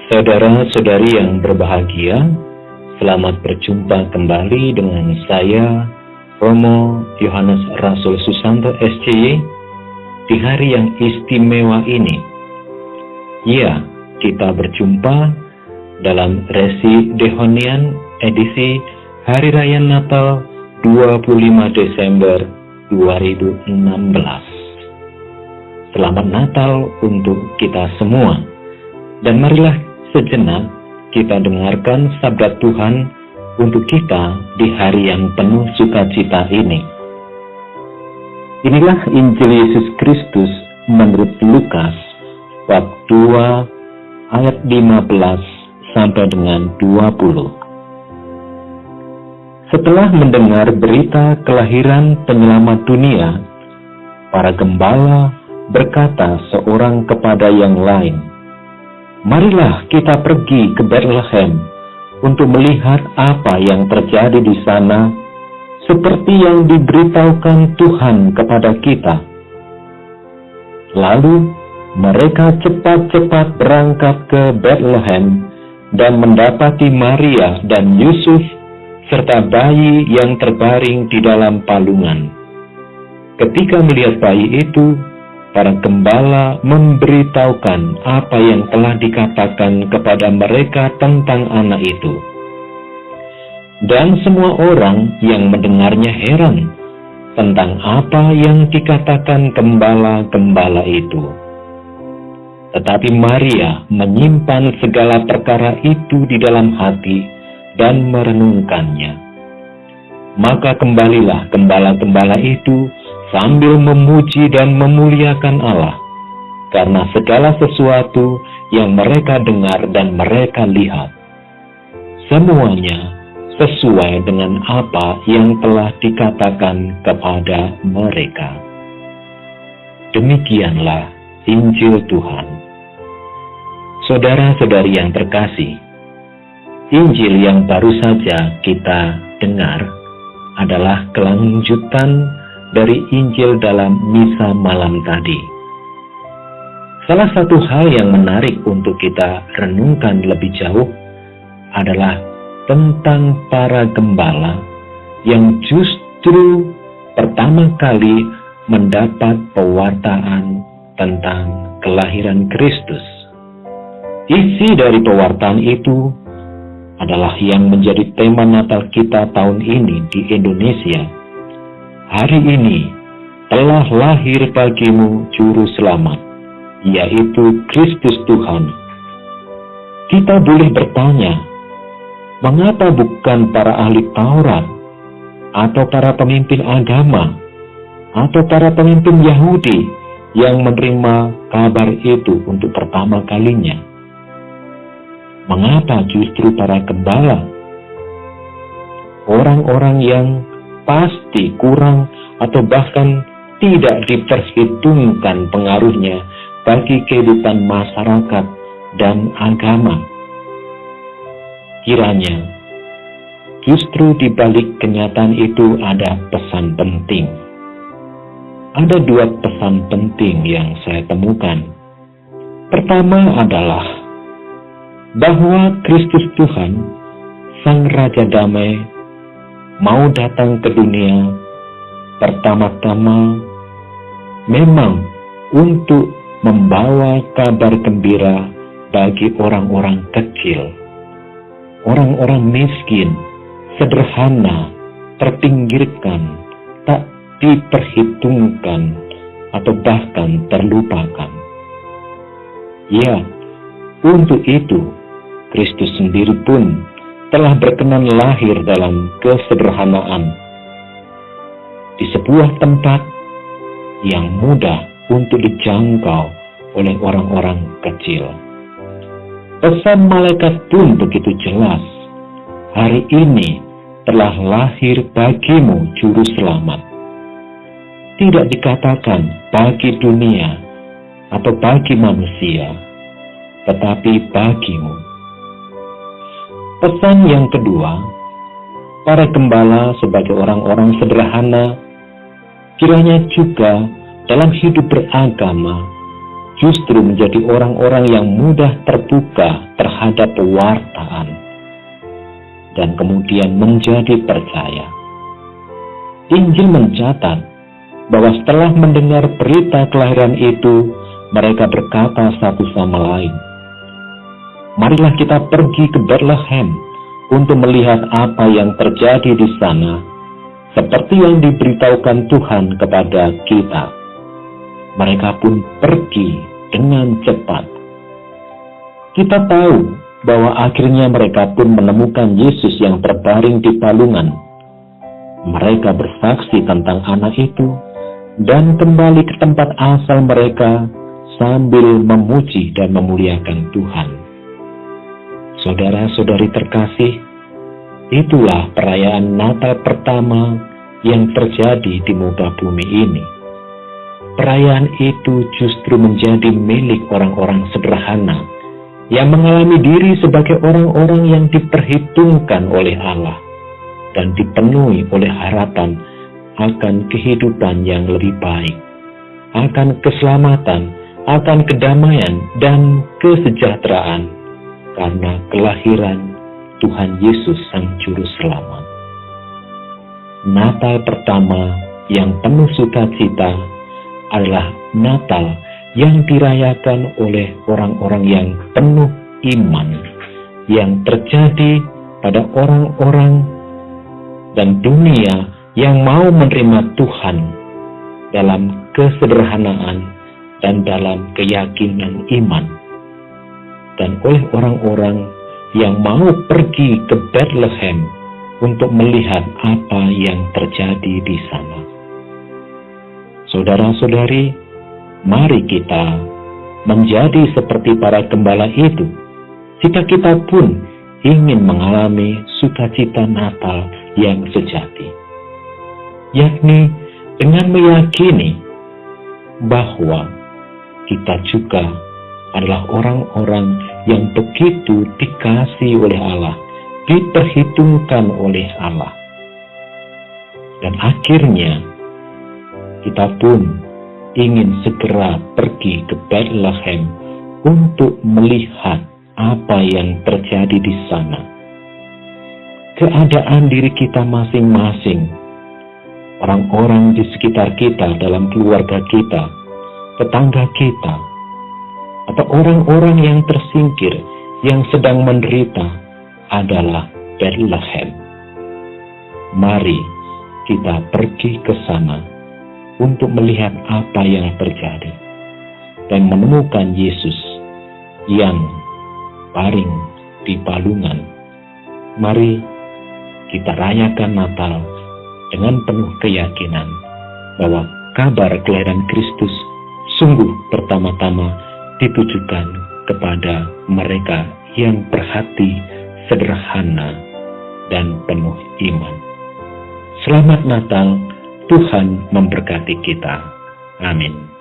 Saudara-saudari yang berbahagia, selamat berjumpa kembali dengan saya, Romo Yohanes Rasul Susanto SCY, di hari yang istimewa ini. Ya, kita berjumpa dalam Resi Dehonian edisi Hari Raya Natal 25 Desember 2016. Selamat Natal untuk kita semua. Dan marilah sejenak kita dengarkan sabda Tuhan untuk kita di hari yang penuh sukacita ini. Inilah Injil Yesus Kristus menurut Lukas bab 2 ayat 15 sampai dengan 20. Setelah mendengar berita kelahiran penyelamat dunia, para gembala berkata seorang kepada yang lain, "Marilah kita pergi ke Betlehem untuk melihat apa yang terjadi di sana, seperti yang diberitahukan Tuhan kepada kita." Lalu mereka cepat-cepat berangkat ke Betlehem dan mendapati Maria dan Yusuf serta bayi yang terbaring di dalam palungan. Ketika melihat bayi itu, para gembala memberitahukan apa yang telah dikatakan kepada mereka tentang anak itu. Dan semua orang yang mendengarnya heran tentang apa yang dikatakan gembala-gembala itu. Tetapi Maria menyimpan segala perkara itu di dalam hati dan merenungkannya. Maka kembalilah gembala-gembala itu sambil memuji dan memuliakan Allah, karena segala sesuatu yang mereka dengar dan mereka lihat, semuanya sesuai dengan apa yang telah dikatakan kepada mereka. Demikianlah Injil Tuhan. Saudara-saudari yang terkasih, Injil yang baru saja kita dengar adalah kelanjutan dari Injil dalam misa malam tadi. Salah satu hal yang menarik untuk kita renungkan lebih jauh adalah tentang para gembala yang justru pertama kali mendapat pewartaan tentang kelahiran Kristus. Isi dari pewartaan itu adalah yang menjadi tema Natal kita tahun ini di Indonesia. Hari ini telah lahir bagimu Juru Selamat, yaitu Kristus Tuhan. Kita boleh bertanya, mengapa bukan para ahli Taurat, atau para pemimpin agama, atau para pemimpin Yahudi yang menerima kabar itu untuk pertama kalinya? Mengapa justru para gembala? Orang-orang yang pasti kurang atau bahkan tidak diperhitungkan pengaruhnya bagi kehidupan masyarakat dan agama. Kiranya justru di balik kenyataan itu ada pesan penting. Ada dua pesan penting yang saya temukan. Pertama adalah bahwa Kristus Tuhan, Sang Raja Damai, mau datang ke dunia pertama-tama memang untuk membawa kabar gembira bagi orang-orang kecil, orang-orang miskin, sederhana, terpinggirkan, tak diperhitungkan, atau bahkan terlupakan. Ya, untuk itu Kristus sendiri pun telah berkenan lahir dalam kesederhanaan di sebuah tempat yang mudah untuk dijangkau oleh orang-orang kecil. Pesan malaikat pun begitu jelas. Hari ini telah lahir bagimu Juru Selamat. Tidak dikatakan bagi dunia atau bagi manusia, tetapi bagimu. Pesan yang kedua para gembala sebagai orang-orang sederhana, kiranya juga dalam hidup beragama justru menjadi orang-orang yang mudah terbuka terhadap pewartaan dan kemudian menjadi percaya. Injil mencatat bahwa setelah mendengar berita kelahiran itu, mereka berkata satu sama lain, "Marilah kita pergi ke Bethlehem untuk melihat apa yang terjadi di sana, seperti yang diberitahukan Tuhan kepada kita." Mereka pun pergi dengan cepat. Kita tahu bahwa akhirnya mereka pun menemukan Yesus yang terbaring di palungan. Mereka bersaksi tentang anak itu dan kembali ke tempat asal mereka sambil memuji dan memuliakan Tuhan. Saudara-saudari terkasih, itulah perayaan Natal pertama yang terjadi di muka bumi ini. Perayaan itu justru menjadi milik orang-orang sederhana yang mengalami diri sebagai orang-orang yang diperhitungkan oleh Allah dan dipenuhi oleh harapan akan kehidupan yang lebih baik, akan keselamatan, akan kedamaian dan kesejahteraan karena kelahiran Tuhan Yesus Sang Juru Selamat. Natal pertama yang penuh sukacita adalah Natal yang dirayakan oleh orang-orang yang penuh iman, yang terjadi pada orang-orang dan dunia yang mau menerima Tuhan dalam kesederhanaan dan dalam keyakinan iman, dan oleh orang-orang yang mau pergi ke Bethlehem untuk melihat apa yang terjadi di sana. Saudara-saudari, mari kita menjadi seperti para gembala itu jika kita pun ingin mengalami sukacita Natal yang sejati, yakni dengan meyakini bahwa kita juga adalah orang-orang yang begitu dikasihi oleh Allah, diperhitungkan oleh Allah, dan akhirnya kita pun ingin segera pergi ke Bethlehem untuk melihat apa yang terjadi di sana. Keadaan diri kita masing-masing, orang-orang di sekitar kita, dalam keluarga kita, tetangga kita, atau orang-orang yang tersingkir, yang sedang menderita adalah Bethlehem. Mari kita pergi ke sana untuk melihat apa yang terjadi dan menemukan Yesus yang baring di palungan. Mari kita rayakan Natal dengan penuh keyakinan bahwa kabar kelahiran Kristus sungguh pertama-tama ditujukan kepada mereka yang berhati sederhana dan penuh iman. Selamat Natal, Tuhan memberkati kita. Amin.